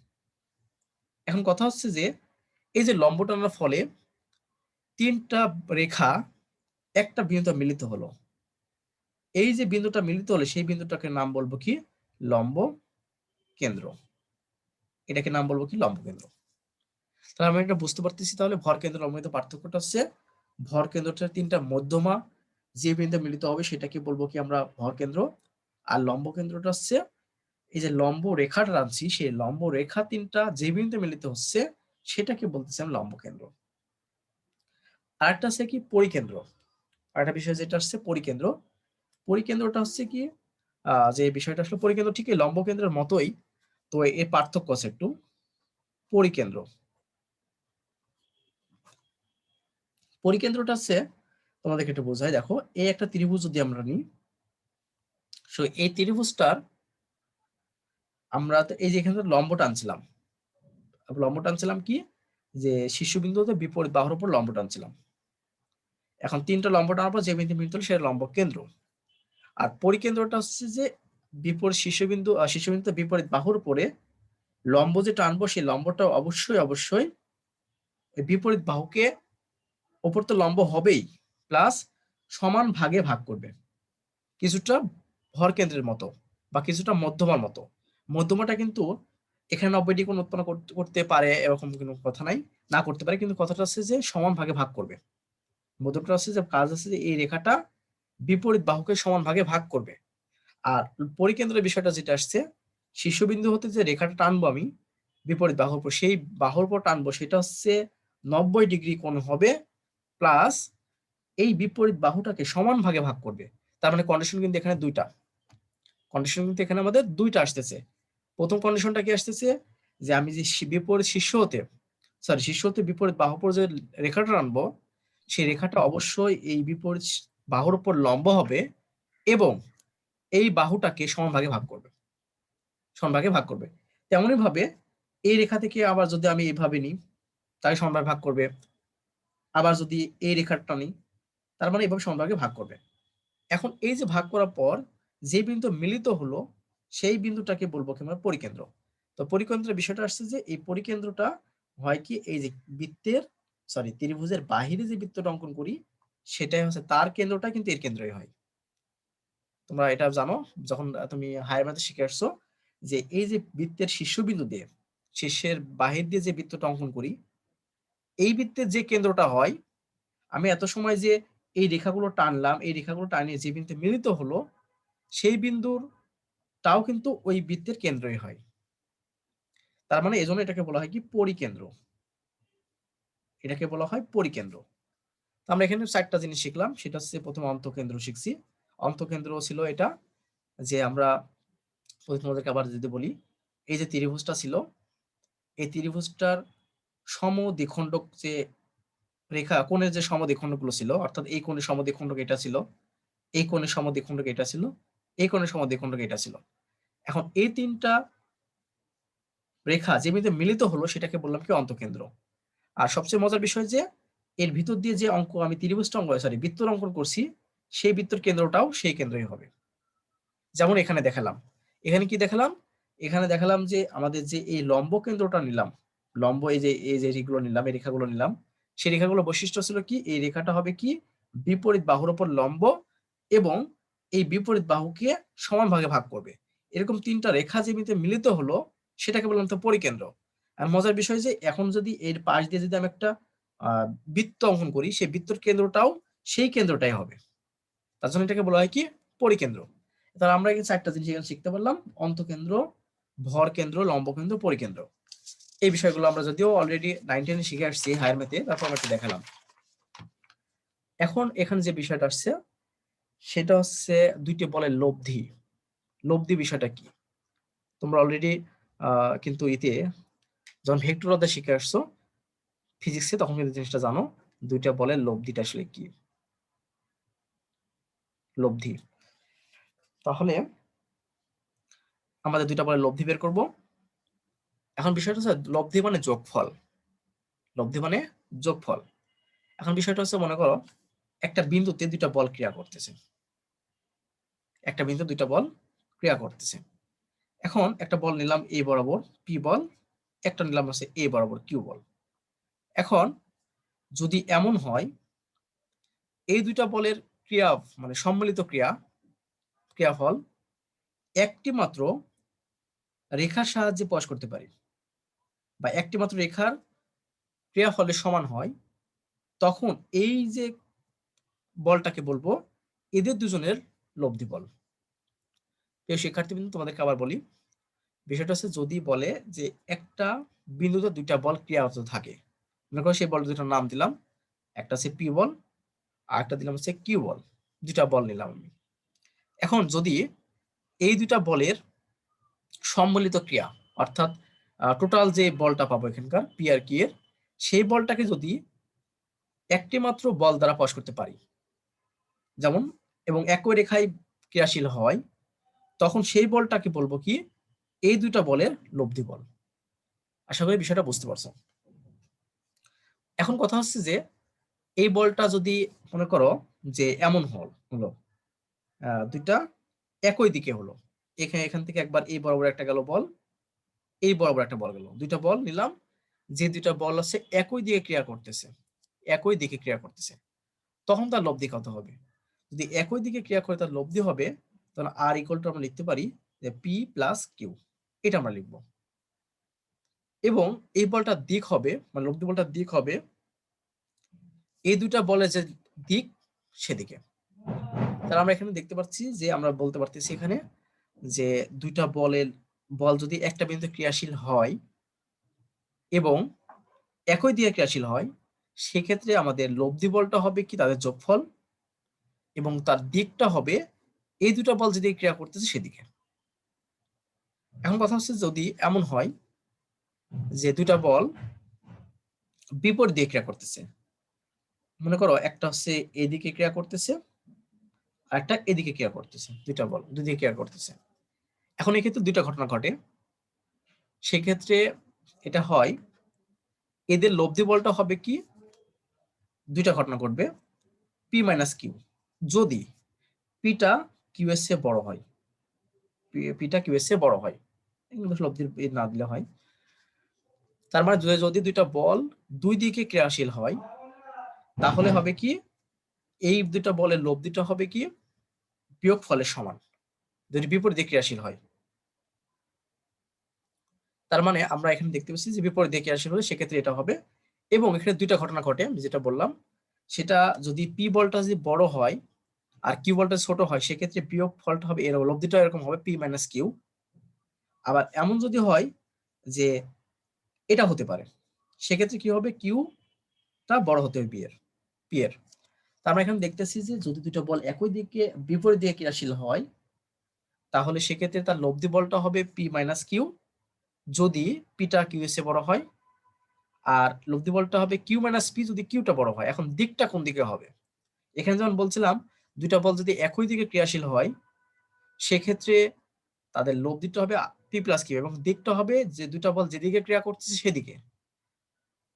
[SPEAKER 1] এখন কথা হচ্ছে যে এই যে লম্ব টানার ফলে তিনটা রেখা একটা বিন্দুতে মিলিত হলো। এই যে বিন্দুটা মিলিত হলো সেই বিন্দুটাকে নাম বলবো কি লম্ব কেন্দ্র। এটাকে নাম বলবো কি লম্ব কেন্দ্র। তাহলে আমরা এটা বুঝতে পারতেছি, তাহলে ভর কেন্দ্র লম্ব কেন্দ্র পার্থক্যটা হচ্ছে ভর কেন্দ্রটার তিনটা মধ্যমা যে বিন্দু মিলিত হবে সেটাকে বলবো কি আমরা ভর কেন্দ্র। আর লম্ব কেন্দ্রটা হচ্ছে এই যে লম্ব রেখাটা টানছি সেই লম্ব রেখা তিনটা যে বিন্দু মিলিত হচ্ছে সেটাকে বলতেছি আমরা লম্ব কেন্দ্র। আরেকটা আছে কি পরিকেন্দ্র। আরেকটা বিষয় যেটা আসছে পরিকেন্দ্র। পরিকেন্দ্রটা হচ্ছে কি যে বিষয়টা আসলে পরিকেন্দ্র ঠিক লম্ব কেন্দ্রের মতোই, তো এর পার্থক্য আছে একটু। পরিকেন্দ্র পরিকেন্দ্রটা হচ্ছে তোমাদেরকে একটু বোঝাই, দেখো এই একটা ত্রিভুজ যদি আমরা নিই, সো এই ত্রিভুজটার আমরা এই যে এখানে লম্ব টানছিলাম, কি যে শীর্ষবিন্দুতে বিপরীত বাহুর উপর লম্ব টানছিলাম। এখন তিনটা লম্ব টানার পর যে বিন্দু মিলিত হলো সেটা লম্ব কেন্দ্র। আর পরিকেন্দ্রটা হচ্ছে যে বিপরীত শীর্ষবিন্দুতে বিপরীত বাহুর উপরে লম্ব যে টানবো সেই লম্বটা অবশ্যই বিপরীত বাহুকে ওপর তো লম্ব হবেই, প্লাস সমান ভাগে ভাগ করবে, কিছুটা ভর কেন্দ্রের মতো বা কিছুটা মধ্যমার মতো। মধ্যমাটা কিন্তু এখানে 90 ডিগ্রি কোণ উৎপন্ন করতে পারে এরকম কোনো কথা নাই, না করতে পারে, কিন্তু কথাটা হচ্ছে যে সমান ভাগে ভাগ করবে। মধ্যমাটা হচ্ছে যে কাজ আছে যে এই রেখাটা বিপরীত বাহুকে সমান ভাগে ভাগ করবে। আর পরিকেন্দ্রের বিষয়টা যেটা আসছে, শীর্ষবিন্দু হতে যে রেখাটা টানবো আমি, বিপরীত বাহুর উপর, সেই বাহুর উপর টানবো সেটা হচ্ছে 90 ডিগ্রি কোণ হবে, প্লাস এই বিপরীত বাহুটাকে সমান ভাগে ভাগ করবে। তার মানে কন্ডিশন কিন্তু এখানে দুইটা, কন্ডিশন কিন্তু এখানে আমাদের দুইটা আসতেছে। প্রথম কন্ডিশনটা কি আসতেছে, যে আমি যে বিপরীত শীর্ষ হতে বিপরীত বাহুর উপর যে রেখাটা আনবো, সেই রেখাটা অবশ্যই এই বিপরীত বাহুর উপর লম্ব হবে এবং এই বাহুটাকে সমান ভাগে ভাগ করবে, সমান ভাগে ভাগ করবে। তেমনই ভাবে এই রেখা থেকে আবার যদি আমি এইভাবে নিই, তাই সমান ভাগে ভাগ করবে। আবার যদি এই রেখাটা নিই, তার মানে এইভাবে সমান ভাগে ভাগ করবে। এখন এই যে ভাগ করার পর যে বিন্দু মিলিত হলো, সেই বিন্দুটাকে বলবো কি আমরা পরিকেন্দ্র। তো পরিকেন্দ্রের বিষয়টা আসছে যে এই পরিকেন্দ্রটা হয় কি, এই যে বৃত্তের ত্রিভুজের বাহিরে যে বৃত্তটা অঙ্কন করি, সেটাই হচ্ছে তার কেন্দ্রটা কিন্তু এর কেন্দ্রই হয়। তোমরা এটা জানো, যখন তুমি হায়ার ম্যাথে শিখে আসছো, যে এই যে বৃত্তের শীর্ষবিন্দু দিয়ে শীর্ষের বাহির দিয়ে যে বৃত্তটা অঙ্কন করি, এই বৃত্তের যে কেন্দ্রটা হয়, আমি এত সময় যে এই রেখাগুলো টানলাম, এই রেখাগুলো টানিয়ে যে বিন্দুতে মিলিত হলো, সেই বিন্দুরটাও কিন্তু ওই বৃত্তের কেন্দ্রই হয়। তার মানে এজন্য এটাকে বলা হয় কি পরিকেন্দ্র, এটাকে বলা হয় পরিকেন্দ্র। আমরা এখানে 4টা জিনিস শিখলাম, সেটা হচ্ছে প্রথমে অন্তঃকেন্দ্র শিখছি। অন্তঃকেন্দ্র ছিল এটা, যে আমরা তোমাদেরকে আবার যদি বলি, এই যে ত্রিভুজটা ছিল, এই ত্রিভুজটার সমদ্বিখণ্ডক যে রেখা, কোণের যে সমদ্বিখণ্ডক গুলো ছিল, অর্থাৎ এই কোণের সমদ্বিখণ্ডক এটা ছিল, এই কোণের সমদ্বিখণ্ডক এটা ছিল, এই কোণের সমদ্বিখণ্ডক এটা ছিল। এখন এই 3টা রেখা যে বিন্দুতে মিলিত হলো, সেটাকে বললাম কি অন্তঃকেন্দ্র। আর সবচেয়ে মজার বিষয় যে এর ভিতর দিয়ে যে অঙ্ক আমি ত্রিভুজটা বৃত্তর অঙ্কন করছি, সেই বৃত্তর কেন্দ্রটাও সেই কেন্দ্রই হবে। যেমন এখানে দেখালাম, এখানে কি দেখালাম, এখানে দেখালাম যে আমাদের যে এই লম্ব কেন্দ্রটা নিলাম, লম্ব এই যে রেখাগুলো নিলাম, এই রেখাগুলো নিলাম, সেই রেখাগুলো বৈশিষ্ট্য ছিল কি, এই রেখাটা হবে কি বিপরীত বাহুর উপর লম্ব এবং এই বিপরীত বাহুকে সমান ভাগে ভাগ করবে। এরকম 3টা রেখা যে মিলিত হলো, সেটাকে বললাম তো পরিকেন্দ্র। আর মজার বিষয় যে এখন যদি এর পাশ দিয়ে যদি আমি একটা বৃত্ত অঙ্কন করি, সেই বৃত্তর কেন্দ্রটাও সেই কেন্দ্রটাই হবে। তার জন্য এটাকে বলা হয় কি পরিকেন্দ্র। তাহলে আমরা এই 4টা জিনিস এখানে শিখতে পারলাম, অন্তঃকেন্দ্র, ভর কেন্দ্র, লম্ব কেন্দ্র, পরিকেন্দ্র। এই বিষয়গুলো আমরা যদিও অলরেডি 9 10 শিখে আসছি হায়ার ম্যাথে, তারপর আমরা একটু দেখালাম। এখন এখানে যে বিষয়টা আসছে, সেটা হচ্ছে দুইটি বলের লব্ধি। লব্ধি বিষয়টা কি, তোমরা অলরেডি কিন্তু এতে যখন ভেক্টর অধ্যায় শিখে আসছো ফিজিক্সে, তখন কিন্তু জিনিসটা জানো, দুইটা বলের লব্ধিটা আসলে কি। লব্ধি, তাহলে আমাদের দুইটা বলের লব্ধি বের করব। এখন বিষয়টা হচ্ছে লব্ধি মানে যোগফল, লব্ধি মানে যোগফল। এখন বিষয়টা হচ্ছে, মনে করো একটা বিন্দুতে দুইটা বল ক্রিয়া করতেছে, একটা বিন্দু দুইটা বল ক্রিয়া করতেছে। এখন একটা বল নিলাম এ বরাবর পি বল, একটা নিলাম হচ্ছে এ বরাবর কিউ বল। এখন যদি এমন হয় এই দুইটা বলের ক্রিয়া মানে সম্মিলিত ক্রিয়াফল একটি মাত্র রেখার সাহায্যে প্রকাশ করতে পারি, বা একটি মাত্র রেখার ক্রিয়াফলের সমান হয়, তখন এই যে বলটাকে বলবো এদের দুজনের লব্ধি বল। প্রিয় শিক্ষার্থীবৃন্দ, তোমাদেরকে আবার বলি, বিষয়টা হচ্ছে যদি বলে যে একটা বিন্দুতে দুইটা বল ক্রিয়ারত থাকে, মনে করো সেই বল দুটার নাম দিলাম, একটা হচ্ছে পি বল আর একটা দিলাম হচ্ছে কিউ বল, দুইটা বল নিলাম আমি। এখন যদি এই দুইটা বলের সম্মিলিত ক্রিয়া, অর্থাৎ টোটাল যে বলটা পাবো এখানকার পি আর কি এর, সেই বলটাকে যদি একটি মাত্র বল দ্বারা প্রকাশ করতে পারি, যেমন এবং একই রেখায় ক্রিয়াশীল হয়, তখন সেই বলটাকে বলবো কি এই দুইটা বলের লব্ধি বল। আশা করি বিষয়টা বুঝতে পারছো। এখন কথা হচ্ছে যে এই বলটা যদি মনে করো যে এমন হলো দুইটা একই দিকে হলো, এখান থেকে একবার এই বরাবর একটা গেল বল, এই বরাবর একটা বল গেল, দুইটা বল নিলাম, যে দুইটা বল আছে একই দিকে ক্রিয়া করতেছে, একই দিকে ক্রিয়া করতেছে, তখন তার লব্ধি কত হবে? যদি একই দিকে ক্রিয়া করে তার লব্ধি হবে, তখন আর ইকুয়াল টু আমরা লিখতে পারি যে পি প্লাস কিউ, এটা আমরা লিখবো। এবং এই বলটার দিক হবে, মানে লব্ধি বলটার দিক হবে এই দুইটা বলের যে দিক সেদিকে। তাহলে আমরা এখানে দেখতে পাচ্ছি যে আমরা বলতে পারতেছি এখানে যে দুইটা বল যদি একটা বিন্দুতে ক্রিয়াশীল হয়, এবং একই দিকে ক্রিয়াশীল হয়, সেক্ষেত্রে আমাদের লব্ধি বলটা হবে কি তাদের যোগফল এবং তার দিকটা হবে এই দুটো বল যেদিকে ক্রিয়া করতেছে সেদিকে। এখন কথা হচ্ছে যদি এমন হয় যে দুটা বল বিপরীত দিকে ক্রিয়া করতেছে, মনে করো একটা হচ্ছে এদিকে ক্রিয়া করতেছে আর একটা এদিকে ক্রিয়া করতেছে, দুইটা বল দুই দিকে ক্রিয়া করতেছে। এখন এক্ষেত্রে দুইটা ঘটনা ঘটে। সেক্ষেত্রে এটা হয় এদের লব্ধি বলটা হবে কি, দুইটা ঘটনা ঘটবে, পি মাইনাস কিউ, যদি পিটা কিউ এর চেয়ে বড় হয়, পিটা কিউ এর চেয়ে বড় হয়, লব্ধির না দিলে হয়। তার মানে যদি দুইটা বল দুই দিকে ক্রিয়াশীল হয়, তাহলে হবে কি এই দুইটা বলের লব্ধিটা হবে কি বিয়োগ ফলের সমান, যদি বিপরীত দিকে ক্রিয়াশীল হয়। তার মানে আমরা এখানে দেখতে পাচ্ছি যে বিপরীত দিকে ক্রিয়াশীল হলে সেক্ষেত্রে এটা হবে। এবং এখানে দুইটা ঘটনা ঘটে যেটা বললাম, সেটা যদি পি বলটা যদি বড় হয় আর কিউ বলটা ছোট হয়, সেক্ষেত্রে বিয়োগ ফলটা হবে এরকম, লব্ধিটা এরকম হবে পি মাইনাস কিউ। আবার এমন যদি হয় যে এটা হতে পারে, সেক্ষেত্রে কি হবে, কিউটা বড় হতে হবে পি এর। তার আমরা এখানে দেখতেছি যে যদি দুটো বল একই দিকে বিপরীত দিকে ক্রিয়াশীল হয়, তাহলে সেক্ষেত্রে তার লব্ধি বলটা হবে পি মাইনাস কিউ, যদি পিটা কিউ এর চেয়ে বড় হয়, আর লব্ধি বলটা হবে কিউ মাইনাস পি যদি কিউটা বড় হয়। এখন দিকটা কোন দিকে হবে, এখানে যেমন বলছিলাম দুইটা বল যদি একই দিকে ক্রিয়াশীল হয়, সেক্ষেত্রে তাদের লব্ধিটা হবে পি প্লাস কিউ এবং দিকটা হবে যে দুইটা বল যেদিকে ক্রিয়া করতেছে সেদিকে।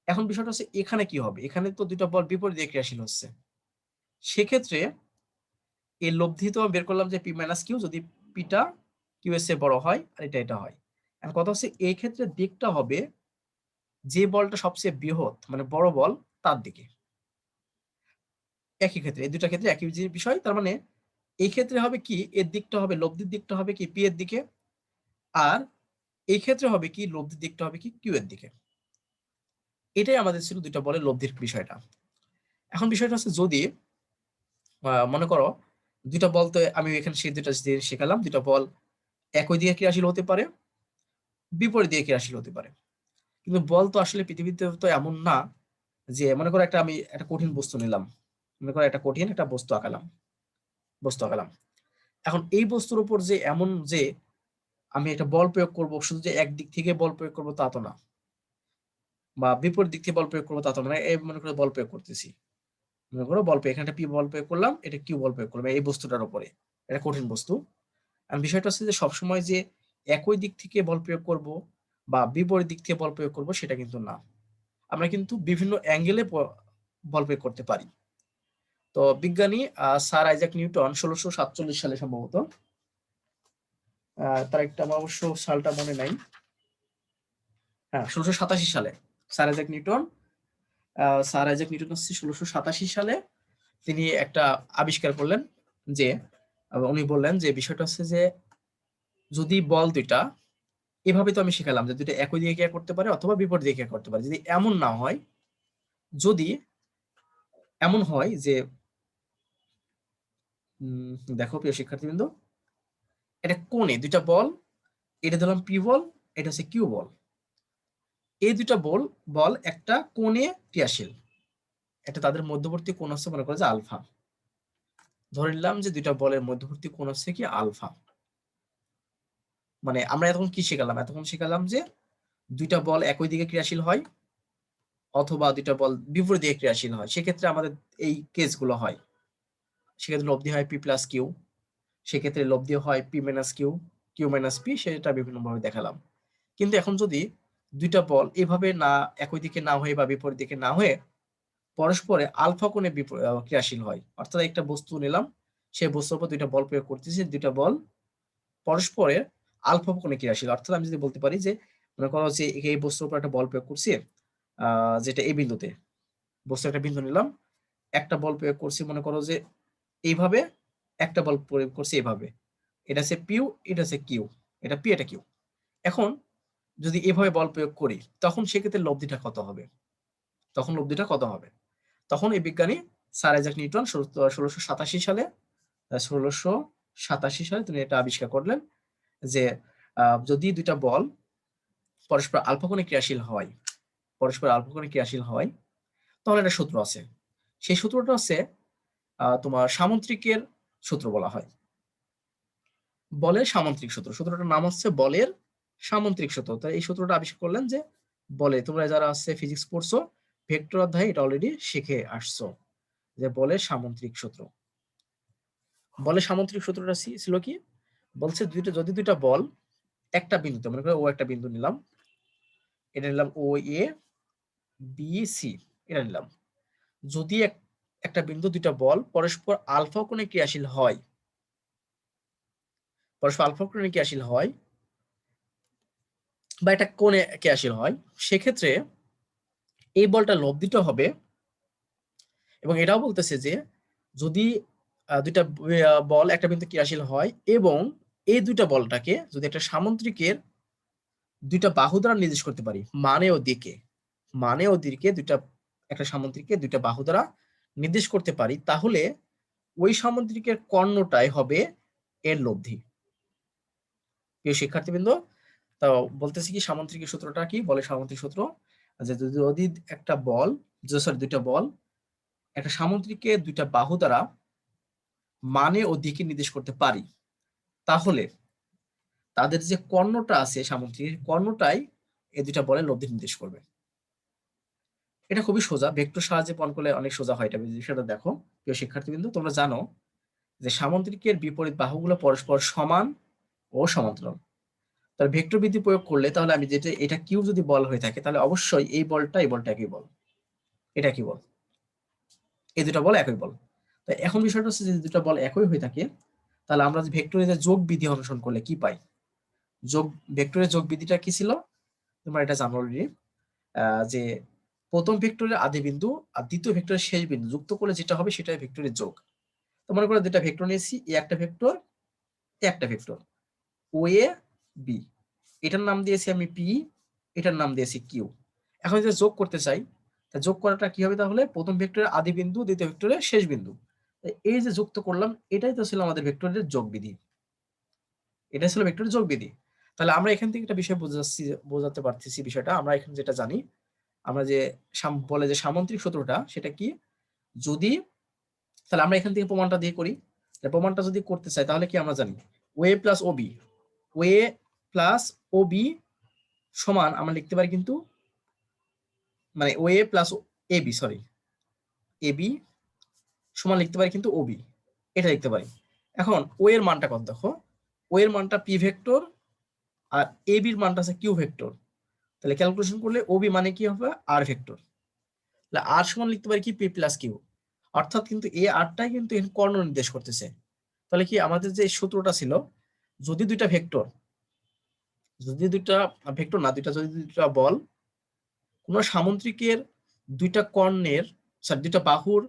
[SPEAKER 1] এখন বিষয়টা হচ্ছে এখানে কি হবে, এখানে তো দুইটা বল বিপরীত দিকে ক্রিয়াশীল হচ্ছে, সেক্ষেত্রে এই লব্ধি তো বের করলাম যে পি মাইনাস কিউ, যদি পিটা কিউ এর চেয়ে বড় হয় আর এটা হয়। এখন কথা হচ্ছে এই ক্ষেত্রে দিকটা হবে যে বলটা সবচেয়ে বৃহৎ মানে বড় বল তার দিকে। একই ক্ষেত্রে এই দুটা ক্ষেত্রে একই বিষয়, তার মানে এই ক্ষেত্রে হবে কি এর দিকটা হবে লব্ধির দিকটা হবে কি পি এর দিকে, আর এই ক্ষেত্রে হবে কি লব্ধির দিকটা হবে কি কিউ এর দিকে। এটাই আমাদের ছিল দুইটা বলের লব্ধির বিষয়টা। এখন বিষয়টা হচ্ছে যদি মনে করো দুইটা বল, তো আমি এখানে সেই দুইটা শেখালাম, দুইটা বল একই দিকে ক্রিয়াশীল হতে পারে, বিপরীত দিকে ক্রিয়াশীল হতে পারে। কিন্তু বল তো আসলে পৃথিবীতে তো এমন না যে মনে করো আমি একটা কঠিন বস্তু নিলাম, মনে করো একটা কঠিন একটা বস্তু আঁকালাম। এখন এই বস্তুর উপর যে এমন যে আমি একটা বল প্রয়োগ করব, শুধু যে একদিক থেকে বল প্রয়োগ করবো তা তো না, বা বিপরীত দিক থেকে বল প্রয়োগ করবো তা তো না। এই মনে করো বল প্রয়োগ করতেছি, মনে করো বল প্রয়োগ, এখানে একটা পি বল প্রয়োগ করলাম, এটা কিউ বল প্রয়োগ করলাম এই বস্তুটার উপরে, এটা কঠিন বস্তু। আর বিষয়টা হচ্ছে যে সবসময় যে একই দিক থেকে বল প্রয়োগ করব বা বিপরীত দিক থেকে বল প্রয়োগ করব সেটা কিন্তু না, আমরা কিন্তু বিভিন্ন অ্যাঙ্গেলে বল প্রয়োগ করতে পারি। তো বিজ্ঞানী স্যার আইজাক নিউটন 1647 সালে সম্ভবত, তার একটা আমার অবশ্য সালটা মনে নাই, হ্যাঁ 1687 সালে স্যার আইজাক নিউটন হচ্ছে 1687 সালে তিনি একটা আবিষ্কার করলেন যে উনি বললেন যে বিষয়টা হচ্ছে যে যদি বল দুইটা, এভাবে তো আমি শিখালাম যে দুইটা একই দিকে ক্রিয়া করতে পারে অথবা বিপরীত দিকে ক্রিয়া করতে পারে, যদি এমন না হয়, যদি এমন হয় যে দেখো প্রিয় শিক্ষার্থীবৃন্দ, এটা কোণে দুইটা বল, এটা ধরলাম পি বল, এটা হচ্ছে কিউ বল, এই দুইটা বল বল একটা কোণে ক্রিয়াশীল, এটা তাদের মধ্যবর্তী কোণ হচ্ছে মনে করো যে আলফা, ধরে নিলাম যে দুইটা বলের মধ্যবর্তী কোণ হচ্ছে কি আলফা। মানে আমরা এতক্ষণ কি শিখালাম, এতক্ষণ শিখালাম যে দুইটা বল একই দিকে ক্রিয়াশীল হয় অথবা দুইটা বল বিপরীত দিকে ক্রিয়াশীল হয়, সেক্ষেত্রে আমাদের এই কেসগুলো হয়, সেক্ষেত্রে লব্ধি হয় পি প্লাস কিউ, সেক্ষেত্রে লব্ধি হয় P minus Q, Q minus P, সেটা বিভিন্নভাবে দেখালাম। কিন্তু এখন যদি দুইটা বল এভাবে না একই দিকে না হয়ে বা বিপরীত দিকে না হয়ে পরস্পরে আলফা কোণে ক্রিয়াশীল হয়, অর্থাৎ একটা বস্তু নিলাম, সেই বস্তুর উপর দুইটা বল প্রয়োগ করতেছি, দুইটা বল পরস্পরের আলফা কোণে ক্রিয়াশীল, অর্থাৎ আমি যদি বলতে পারি যে মনে করো যে এই বস্তুর উপর একটা বল প্রয়োগ করছি, যেটা এই বিন্দুতে, বস্তু একটা বিন্দু নিলাম, একটা বল প্রয়োগ করছি মনে করো যে এইভাবে, একটা বল প্রয়োগ করছি এইভাবে, এটা হচ্ছে পিউ, এটা হচ্ছে কিউ, এটা পি এটা কিউ। এখন যদি এভাবে বল প্রয়োগ করি তখন সেক্ষেত্রে লব্ধিটা কত হবে, তখন এই বিজ্ঞানী স্যার আইজাক নিউটন 1687 সালে তিনি এটা আবিষ্কার করলেন যে যদি দুইটা বল পরস্পর আলফা কোণে ক্রিয়াশীল হয়, পরস্পর আলফা কোণে ক্রিয়াশীল হয়, তাহলে একটা সূত্র আছে। সেই সূত্রটা হচ্ছে তোমার সামন্ত্রিকের সূত্র বলা হয়, বলের সামন্ত্রিক সূত্র। সূত্রটার নাম হচ্ছে বলের সামন্ত্রিক সূত্র। তাই এই সূত্রটা আবিষ্কার করলেন যে বলে, তোমরা যারা আছে ফিজিক্স পড়ছো ভেক্টর অধ্যায়ে এটা অলরেডি শিখে আসছো, যে বলের সামন্ত্রিক সূত্র। বলের সামন্ত্রিক সূত্রটা ছিল কি, বলছে যদি দুইটা বল একটা বিন্দুতে, মনে করো ও একটা বিন্দু নিলাম, এটা নিলাম ও এ বি সি, এটা নিলাম। যদি একটা বিন্দু দুইটা বল পরস্পর আলফা কোণে ক্রিয়াশীল হয়, পরস্পর আলফা কোণে ক্রিয়াশীল হয় বা একটা কোণে ক্রিয়াশীল হয়, সেক্ষেত্রে এই বলটা লব্ধিটা হবে। এবং এটাও বলতেছে যে যদি দুইটা বল একটা বিন্দু ক্রিয়াশীল হয় এবং এই দুইটা বলটাকে যদি একটা সামন্ত্রিকের দুইটা বাহু দ্বারা নির্দেশ করতে পারি, মানে ও দিকে দুইটা, একটা সামন্ত্রিকে দুইটা বাহু দ্বারা নির্দেশ করতে পারি, তাহলে ওই সামন্ত্রিকের কর্ণটাই হবে এর লব্ধি। প্রিয় শিক্ষার্থীবৃন্দ, তো বলতেছি কি সামন্ত্রিকের সূত্রটা কি, বলে সামন্ত্রিক সূত্র যে যদি একটা বল, দুইটা বল একটা সামন্ত্রিকে দুইটা বাহু দ্বারা মানে ও দিকে নির্দেশ করতে পারি, তাহলে তাদের যে কর্ণটা আছে সামন্ত্রিকের কর্ণটাই এই দুইটা বলের লব্ধি নির্দেশ করবে। এটা খুবই সোজা, ভেক্টর সাহায্যে প্রমাণ করলে অনেক সোজা হয় এটা। বিষয়টা দেখো প্রিয় শিক্ষার্থীবৃন্দ, তোমরা জানো যে সামন্ত্রিকের বিপরীত বাহুগুলো পরস্পর সমান ও সমান্তরাল। তাহলে ভেক্টর বিধি প্রয়োগ করলে, তাহলে আমি যেটা, এটা কিউ যদি বল হয়ে থাকে তাহলে অবশ্যই এই বলটা একই বল, এটা কি বল, এই দুটা বল একই বল। তাই এখন বিষয়টা হচ্ছে যে দুটা বল একই হয়ে থাকে, তাহলে আমরা ভেক্টরের যে যোগ বিধি অনুসরণ করলে কি পাই, ভেক্টরের যোগ বিধিটা কি ছিল, তোমরা এটা জানো অলরেডি, যে প্রথম ভেক্টরের আদি বিন্দু আর দ্বিতীয় ভেক্টরের শেষ বিন্দু যুক্ত করলে যেটা হবে সেটাই ভেক্টরের যোগ। তো মনে করো দুটা ভেক্টর নিয়েছি, এ একটা ভেক্টর, এ একটা ভেক্টর, ও এ বি, এটার নাম দিয়েছি আমি পি, এটার নাম দিয়েছি কিউ। এখন যদি যোগ করতে চাই, তা যোগ করাটা কি হবে, তাহলে প্রথম ভেক্টরের আদি বিন্দু দ্বিতীয় ভেক্টরের শেষ বিন্দু, এই যে যুক্ত করলাম এটাই তো ছিল আমাদের ভেক্টরের যোগ বিধি, এটা ছিল ভেক্টরের যোগ বিধি। তাহলে আমরা এখান থেকে একটা বিষয় বোঝাতে পারতেছি বিষয়টা, আমরা এখানে যেটা জানি, আমরা যে বলে যে সামন্ত্রিক সূত্রটা সেটা কি, যদি, তাহলে আমরা এখান থেকে প্রমাণটা দিয়ে করি। প্রমাণটা যদি করতে চাই তাহলে কি আমরা জানি, OA plus OB, OA plus OB সমান আমরা লিখতে পারি কিন্তু, মানে OA plus AB, sorry AB সমান লিখতে পারি কিন্তু ওবি, এটা লিখতে পারি। এখন ও এর মানটা কত দেখো, ও এর মানটা পি ভেক্টর আর এবির মানটা আছে কিউ ভেক্টর, তাহলে ক্যালকুলেশন করলে ওবি মানে কি হবে আর ভেক্টর, তাহলে আর সমান লিখতে পারি কি পি প্লাস কিউ, অর্থাৎ কিন্তু এই আরটাই কিন্তু কর্ণ নির্দেশ করতেছে। তাহলে কি আমাদের যে সূত্রটা ছিল, যদি দুইটা ভেক্টর, না যদি দুইটা বল কোন সামন্ত্রিকের দুইটা কর্ণের, দুইটা বাহুর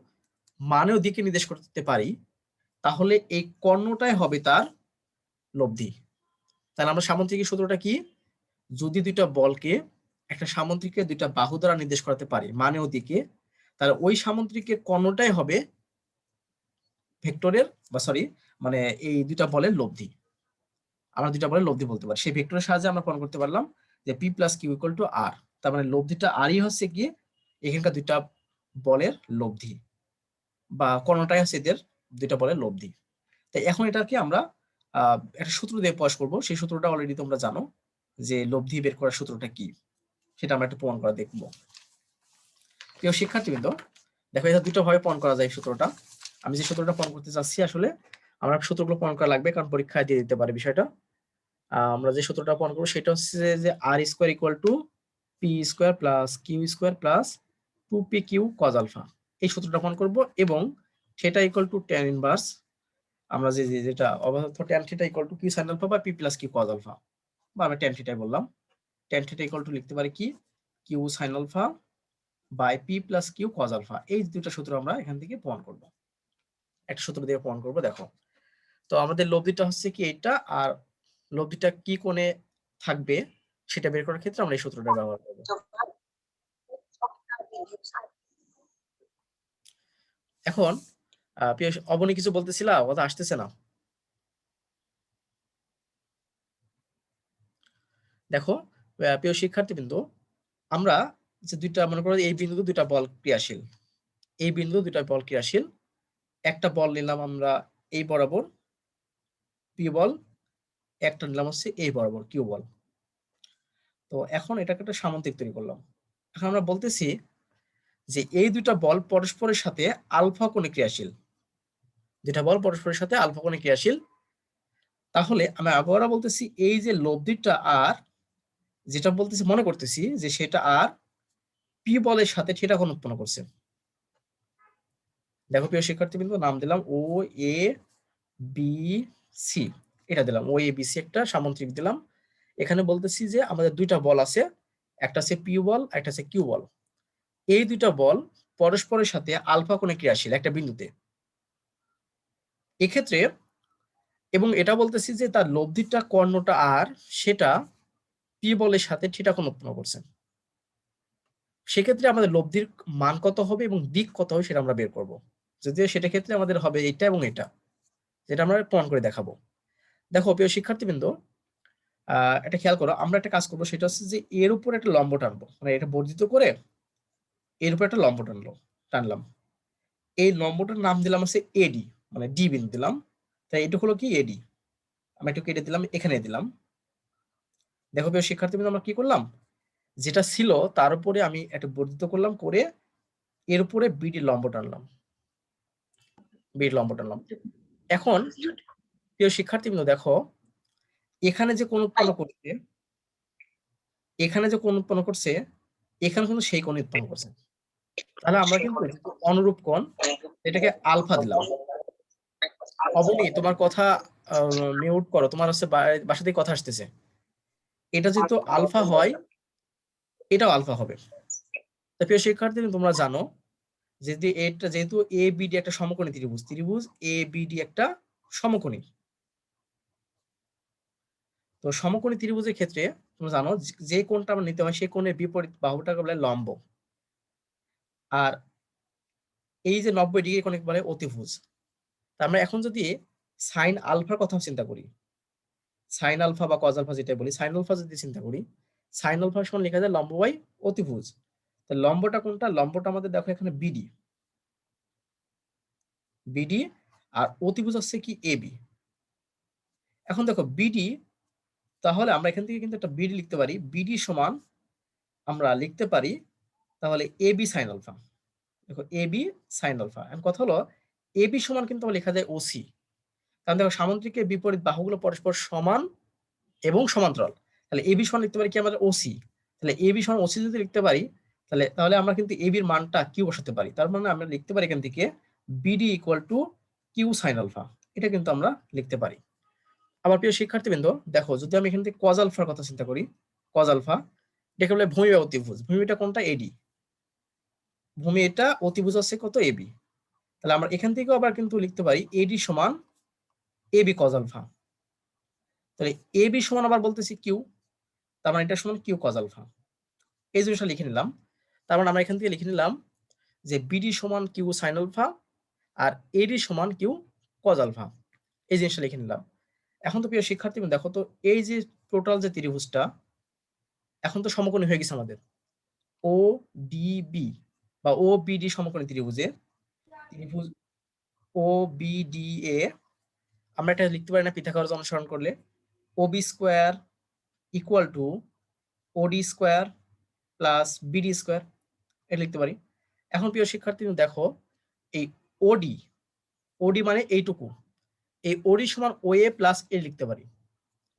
[SPEAKER 1] মানেও দিকে নির্দেশ করতে পারি, তাহলে এই কর্ণটাই হবে তার লব্ধি। তাহলে আমরা সামন্ত্রিকের সূত্রটা কি, যদি দুইটা বলকে একটা সামন্ত্রিকের দুইটা বাহু দ্বারা নির্দেশ করতে পারি মানেও দিকে, তাহলে ওই সামন্ত্রিকের কর্ণটাই হবে ভেক্টরের, বা সরি মানে এই দুইটা বলের লব্ধি। আমরা দুইটা বলের লব্ধি বলতে পারি, সেই ভেক্টরের সাহায্যে আমরা প্রমাণ করতে পারলাম যে P plus Q equal to R, তার মানে লব্ধিটা আরই হচ্ছে কি এখানকার দুইটা বলের লব্ধি, বা কর্ণটাই হচ্ছে এদের দুইটা বলের লব্ধি। তাই এখন এটাকে আমরা একটা সূত্র দিয়ে প্রকাশ করবো, সেই সূত্রটা অলরেডি তোমরা জানো, যে লব্ধি বের করার সূত্রটা কি, সেটা আমরা একটু প্রমাণ করা দেখবো। প্রিয় শিক্ষার্থীবৃন্দ, দেখো এটা দুটো ভাবে প্রমাণ করা যায় সূত্রটা। আমি যে সূত্রটা প্রমাণ করতে চাচ্ছি, আসলে আমরা সূত্রগুলো প্রমাণ করা লাগবে, কারণ পরীক্ষায় দিয়ে দিতে পারে বিষয়টা। আমরা যে সূত্রটা প্রমাণ করবো সেটা হচ্ছে যে R square equal to P square plus Q square plus 2p Q cos alpha, এই সূত্রটা প্রমাণ করব, এবং theta equal to tan inverse, আমরা যেটা অবধারিত tan theta equal to Q sine alpha বা P plus Q cos alpha, বা আমরা ট্যান থিটাই বললাম, ট্যান থিটা ইকুয়াল টু লিখতে পারি কি Q sine alpha by P plus Q cos alpha. এই দুটো সূত্র আমরা এখান থেকে প্রমাণ করব, একটা সূত্র দিয়ে প্রমাণ করব। দেখো, তো আমাদের লব্ধিটা হচ্ছে কি এটা, আর লব্ধিটা কি কোণে থাকবে সেটা বের করার ক্ষেত্রে আমরা এই সূত্রটা ব্যবহার করব। এখন অবনী কিছু বলতেছিলা, কথা আসতেছে না। দেখো প্রিয় শিক্ষার্থীবৃন্দ, আমরা যে দুইটা মনে করো এই বিন্দুতে দুইটা বল ক্রিয়াশীল, এই বিন্দু দুইটা বল ক্রিয়াশীল, একটা বল নিলাম আমরা এই বরাবর পি বল, একটা নিলাম হচ্ছে এই বরাবর কিউ বল। তো এখন এটাকে একটা সামন্তিক তৈরি করলাম। এখন আমরা বলতেছি যে এই দুইটা বল পরস্পরের সাথে আলফা কোণে ক্রিয়াশীল, দুইটা বল পরস্পরের সাথে আলফা কোণে ক্রিয়াশীল। তাহলে আমি আবার বলতেছি এই যে লব্ধিটা আর, যেটা বলতেছি মনে করতেছি যে সেটা আর পি বলের সাথে থিটা কোণ উৎপন্ন করছে। দেখো প্রিয় শিক্ষার্থীবৃন্দ, নাম দিলাম ও এ বি সি, এটা দিলাম ও এ বি সি, একটা সামন্তিক দিলাম। এখানে বলতেছি যে আমাদের দুইটা বল আছে, একটা আছে পি বল, একটা আছে কিউ বল। এই দুইটা বল পরস্পরের সাথে আলফা কোণে ক্রিয়াশীল একটা বিন্দুতে। এক্ষেত্রে এবং এটা বলতেছি যে তার লব্ধিটা কর্ণটা আর সেটা পি বলের সাথে থিটা কোণ উৎপন্ন করছে। সেক্ষেত্রে আমাদের লব্ধির মান কত হবে এবং দিক কত হবে সেটা আমরা বের করব। যদিও সেটা ক্ষেত্রে আমাদের হবে এটা এবং এটা, যেটা আমরা প্রমাণ করে দেখাবো। দেখো প্রিয় শিক্ষার্থীবৃন্দ, এটা খেয়াল করো, আমরা একটা কাজ করবো, সেটা হচ্ছে যে এর উপর একটা লম্ব টানবো, মানে এটা বর্ধিত করে এর উপর একটা লম্ব টানলাম। এই লম্বটার নাম দিলাম হচ্ছে এডি, মানে ডি বিন্দু দিলাম। তাই এটুকু হলো কি এডি, আমি একটু কেটে দিলাম, এখানে দিলাম। দেখো প্রিয় শিক্ষার্থীবৃন্দ, আমরা কি করলাম, যেটা ছিল তার উপরে আমি একটা বর্ধিত করলাম, করে এর উপরে বিডি লম্ব টানলাম, বিডি লম্ব টানলাম। এখন প্রিয় শিক্ষার্থীবৃন্দ দেখো, এখানে যে কোণ উৎপন্ন করছে, এখানে যে কোণ উৎপন্ন করছে, এখানে কিন্তু সেই কোণ উৎপন্ন করছে। তাহলে আমরা কিন্তু অনুরূপ কোণ, এটাকে আলফা দিলাম। অবনী, তোমার কথা মিউট করো, তোমার হচ্ছে বাসা থেকে কথা আসতেছে। এটা যেহেতু আলফা হয়, এটাও আলফা হবে। তো প্রিয় শিক্ষার্থী, তোমরা জানো যদি এটা যেহেতু এ বিডি একটা সমকোণী ত্রিভুজ, ত্রিভুজ এ বিডি একটা সমকোণী। তো সমকোণী ত্রিভুজের ক্ষেত্রে তোমরা জানো যে কোণটা আমরা নিতে হয় সেই কোণের বিপরীত বাহুটাকে বলে লম্ব। আর এই যে 90 ডিগ্রি কোণকে বলে অতিভুজ। তা আমরা এখন যদি সাইন আলফার কথা চিন্তা করি, সাইন আলফা বা কজ আলফা যেটা বলি, সাইন আলফা যদি চিন্তা করি, সাইন আলফা সমান লেখা যায় লম্ব বাই অতিভুজ। তো লম্বটা কোনটা, লম্বটা আমাদের দেখো এখানে বিডি, বিডি, আর অতিভুজ হচ্ছে কি এবি। এখন দেখো বিডি, তাহলে আমরা এখান থেকে কিন্তু একটা বিডি লিখতে পারি, বিডি সমান আমরা লিখতে পারি তাহলে এবি সাইন আলফা। দেখো এবি সাইন আলফা। এখন কথা হলো এবি সমান কিন্তু লেখা যায় ওসি, কারণ দেখো সামুদ্রিকের বিপরীত বাহুগুলো পরস্পর সমান এবং সমান্তরাল। তাহলে এবি সমান লিখতে পারি কি আমাদের ওসি। তাহলে এবি সমান ওসি যদি লিখতে পারি, তাহলে তাহলে আমরা কিন্তু এবির মানটা কিউ বসাতে পারি। তার মানে আমরা লিখতে পারি এখান থেকে BD equal to Q sine alpha, এটা কিন্তু আমরা লিখতে পারি। আবার প্রিয় শিক্ষার্থীবৃন্দ দেখো, যদি আমি এখান থেকে কজ আলফার কথা চিন্তা করি, কজ আলফা দেখে বলে ভূমি বা অতিভুজ, ভূমিটা কোনটা এডি, ভূমি এটা, অতিভুজ আছে কত এবি। তাহলে আমরা এখান থেকেও আবার কিন্তু লিখতে পারি এডি সমান এবি কজ আলফা। তাহলে এবি সমান আবার বলতেছি কিউ, তার মানে এটা সমান কিউ কজ আলফা। এই জিনিসটা লিখে নিলাম। তার মানে আমরা এখান থেকে লিখে নিলাম যে বিডি সমান কিউ সাইন আলফা আর এডি সমান কিউ কজ আলফা, এই জিনিসটা লিখে নিলাম। এখন তো প্রিয় শিক্ষার্থী দেখো তো, এই যে টোটাল যে ত্রিভুজটা এখন তো সমকোণী হয়ে গেছে আমাদের, ও ডিবি বা ও বিডি সমকোণী ত্রিভুজে, ত্রিভুজ ও বিডি এ আমরা এটা লিখতে পারি না পিথাগোরাস অনুসরণ করলে, ওবি স্কোয়ার ইকুয়াল টু ওডি স্কোয়ার প্লাস বিডি স্কোয়ার, এটা লিখতে পারি। এখন প্রিয় শিক্ষার্থী দেখো, এই ওডি, ওডি মানে এইটুকু, এই ওডি সমান ও এ প্লাস এ লিখতে পারি,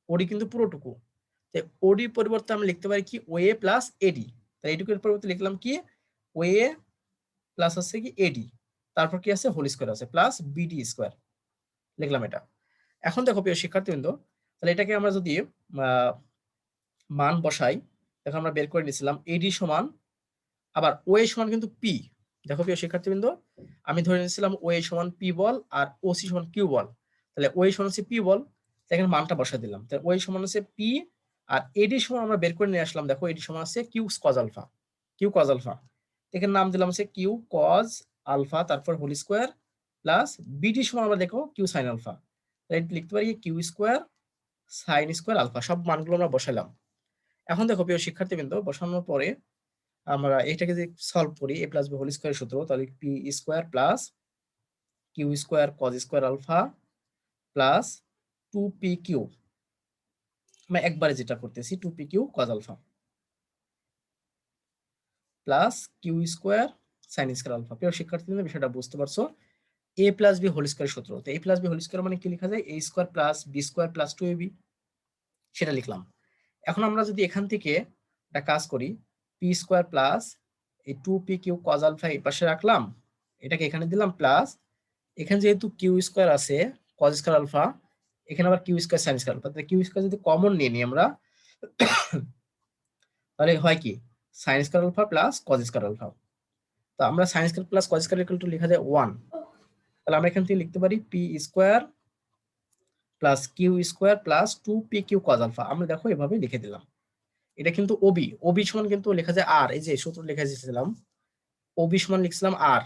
[SPEAKER 1] ওডি কিন্তু পুরোটুকু। ওডি পরিবর্তে আমরা লিখতে পারি কি ও এ প্লাস এডি। তাই এইটুকুর পরিবর্তে লিখলাম কি ও এ প্লাস আছে কি এডি, তারপর কি আছে হোল স্কোয়ার আছে প্লাস বিডি স্কোয়ার, লিখলাম এটা। এখন দেখো প্রিয় শিক্ষার্থীবৃন্দ, তাহলে এটাকে আমরা যদি মান বসাই, দেখো আমরা বের করে নিয়েছিলাম এডি সমান, আবার ও এ সমান কিন্তু পি। দেখো প্রিয় শিক্ষার্থীবৃন্দ, আমি ধরে নিয়েছিলাম ও এ সমান পি বল আর ও সি সমান কিউ বল। তাহলে ও এ সমান হচ্ছে পি বল, এখানে মানটা বসাই দিলাম। তাহলে ও এ সমান হচ্ছে পি, আর এডি সমান আমরা বের করে নিয়ে আসলাম, দেখো এডি সমান আছে Q cos alpha, Q cos alpha. এখানে নাম দিলাম হচ্ছে কিউ কজ আলফা, তারপর হোল স্কোয়ার প্লাস বিডি সমান আমরা দেখো কিউ সাইন আলফা। তাই লিখতে পারি Q square sine square alpha, সব মানগুলো আমরা বসালাম। এখন দেখো প্রিয় শিক্ষার্থীবৃন্দ, বসানোর পরে আমরা এটাকে যদি সলভ করি a plus B whole square সূত্র, তাহলে P square plus Q square cos square alpha plus 2p Q, আমরা একবারে যেটা করতেছি 2p Q cos alpha plus Q square sine square alpha. প্রিয় শিক্ষার্থীরা বিষয়টা বুঝতে পারছো? a plus B whole square সূত্র, তো a plus B whole square মানে কি লেখা যায়? a square plus B square plus 2ab, সেটা লিখলাম। এখন আমরা যদি এখান থেকে একটা কাজ করি, পি স্কয়ার প্লাস এই 2p কিউ কজ আলফা এই পাশে রাখলাম, এটাকে এখানে দিলাম প্লাস, এখানে যেহেতু কিউ স্কয়ার আছে কজ স্কয়ার আলফা, এখানে আবার Q square sine square alpha, তাহলে কিউ স্কয়ার যদি কমন নিয়ে নিই আমরা, তাহলে হয় কি sine square alpha plus cos square alpha. তো আমরা sine square plus cos square equal to লেখা যায় 1, তাহলে আমরা এখান থেকে লিখতে পারি P square plus Q square plus 2p Q cos alpha. আমরা দেখো এভাবে লিখে দিলাম। এটা কিন্তু ওবি, ওবি সমান কিন্তু লেখা যায় আর, এই যে সূত্র লেখা দিয়েছিলাম ওবি সমান লিখছিলাম আর,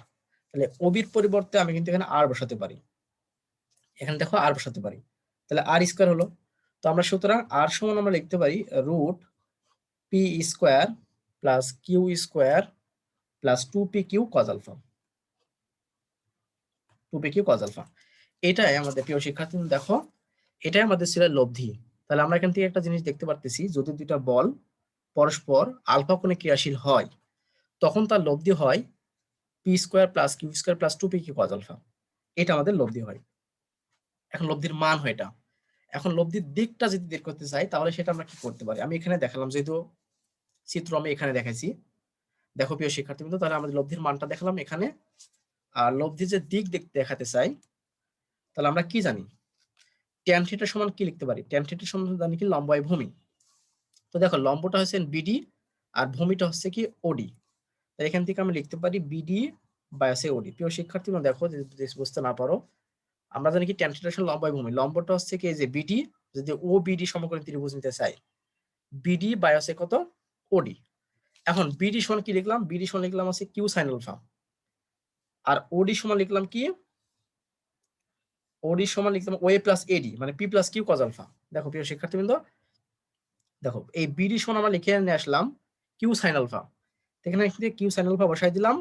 [SPEAKER 1] তাহলে ওবির পরিবর্তে আমি কিন্তু এখানে আর বসাতে পারি, এখানে দেখো আর বসাতে পারি, তাহলে আর স্কয়ার হলো। তো আমরা সুতরাং আর সমান আমরা লিখতে পারি root P square plus Q square plus 2p Q cos alpha, 2p Q cos alpha. এটাই আমাদের প্রিয় শিক্ষার্থী দেখো, এটাই আমাদের ছিল লব্ধি। তাহলে আমরা এখান থেকে একটা জিনিস দেখতে পারতেছি, যদি দুইটা বল পরস্পর আলফা কোণে ক্রিয়াশীল হয় তখন তার লব্ধি হয় P square plus Q square plus 2p Q cos alpha, এটা আমাদের লব্ধি হয়। এখন লব্ধির মান হয় এটা। এখন লব্ধির দিকটা যদি বের করতে চাই তাহলে সেটা আমরা কি করতে পারি? আমি এখানে দেখালাম, যেহেতু চিত্র আমি এখানে দেখাইছি, দেখো প্রিয় শিক্ষার্থীবৃন্দ, তাহলে আমাদের লব্ধির মানটা দেখালাম এখানে। আর লব্ধির যে দিক দেখাতে চাই, তাহলে আমরা কি জানি? ট্যান থিটা সমান কি লিখতে পারি? ট্যান থিটা সমান জানি কি লম্ব বাই ভূমি। তো দেখো লম্বটা হচ্ছে বিডি আর ভূমিটা হচ্ছে কি ওডি, তাই এখান থেকে আমি লিখতে পারি বিডি বাই আছে ওডি। প্রিয় শিক্ষার্থীবৃন্দ দেখো, যদি বুঝতে না পারো, আমরা জানি কি ট্যান থিটা সমান লম্ব বাই ভূমি, লম্বটা হচ্ছে কি এই যে বিডি, যদি ও বিডি সমকোণী ত্রিভুজ নিতে চাই, বিডি বাই আছে কত? ওডি। এখন বিডি সমান কি লিখলাম? বিডি সমান লিখলাম আছে কিউ সাইন আলফা, আর ওডি সমান লিখলাম কি? ওডি সমান লিখলাম ওএ প্লাস এডি, মানে P plus Q cos alpha. দেখো প্রিয় শিক্ষার্থীবৃন্দ, দেখো এই বিডি সমান আমরা লিখে নিয়ে আসলাম কিউ সাইন আলফা, এখানে কিউ সাইন আলফা বসাই দিলাম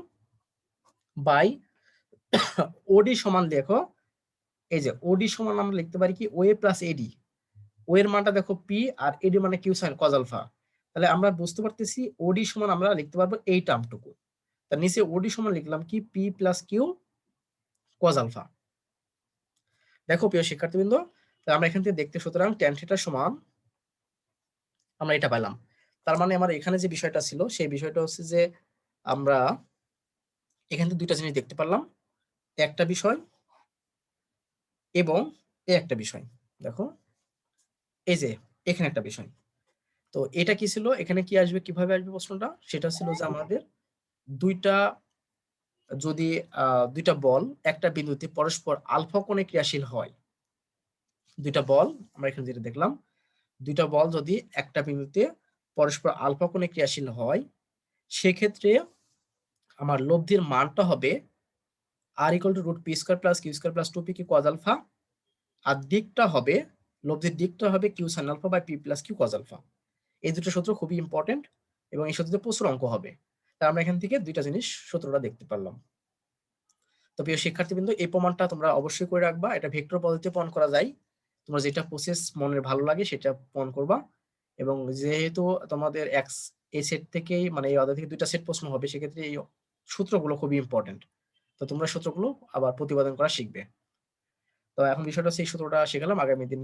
[SPEAKER 1] বাই ওডি সমান, দেখো এই যে ওডি সমান আমরা লিখতে পারি কি ওএ প্লাস এডি, ও এর মানটা দেখো পি আর এডি মানে কিউ সাইন কজ আলফা, তাহলে আমরা বুঝতে পারতেছি ওডি সমান আমরা লিখতে পারবো এই টার্মটুকু। তার নিচে ওডি সমান লিখলাম কি P plus Q cos alpha. দেখো প্রিয় শিক্ষার্থীবৃন্দ, আমরা এখান থেকে দেখতে, সুতরাং ট্যান থিটা সমান আমরা এটা পেলাম। তার মানে আমার এখানে যে বিষয়টা ছিল সেই বিষয়টা হচ্ছে যে আমরা এখান থেকে দুইটা জিনিস দেখতে পারলাম, একটা বিষয় এবং একটা বিষয়। দেখো এই যে এখানে একটা বিষয়, তো এটা কি ছিল? এখানে কি আসবে, কিভাবে আসবে প্রশ্নটা? সেটা ছিল যে আমাদের দুইটা, যদি দুইটা বল একটা বিন্দুতে পরস্পর আলফা কোণে ক্রিয়াশীল হয়, দুইটা বল আমরা এখানে যেটা দেখলাম, দুইটা বল যদি একটা বিন্দুতে পরস্পর আলফা কোণে ক্রিয়াশীল হয়, সেক্ষেত্রে আমার লব্ধির মানটা হবে R equal to root P square plus Q square plus 2p Q cos alpha, আর দিকটা হবে, লব্ধির দিকটা হবে Q sine alpha by P plus Q cos alpha. এই দুটো সূত্র খুবই ইম্পর্টেন্ট এবং এই সূত্রতে প্রচুর অঙ্ক হবে। তাই আমরা এখান থেকে দুইটা জিনিস সূত্রটা দেখতে পারলাম। তো প্রিয় শিক্ষার্থীবৃন্দ, এই প্রমাণটা তোমরা অবশ্যই করে রাখবা, এটা ভেক্টর পদ্ধতিতে প্রমাণ করা যায়। তোমরা যেটা প্রসেস মনের ভালো লাগে সেটা প্রমাণ করবা, এবং যেহেতু তোমাদের এক্স এই সেট থেকেই, মানে এই অধ্যায় থেকে দুইটা সেট প্রশ্ন হবে, সেক্ষেত্রে এই সূত্রগুলো খুবই ইম্পর্টেন্ট। তো তোমরা সূত্রগুলো আবার প্রতিপাদন করা শিখবে। তো এখন বিষয়টা হচ্ছে এই সূত্রটা শেখালাম, আগামী দিন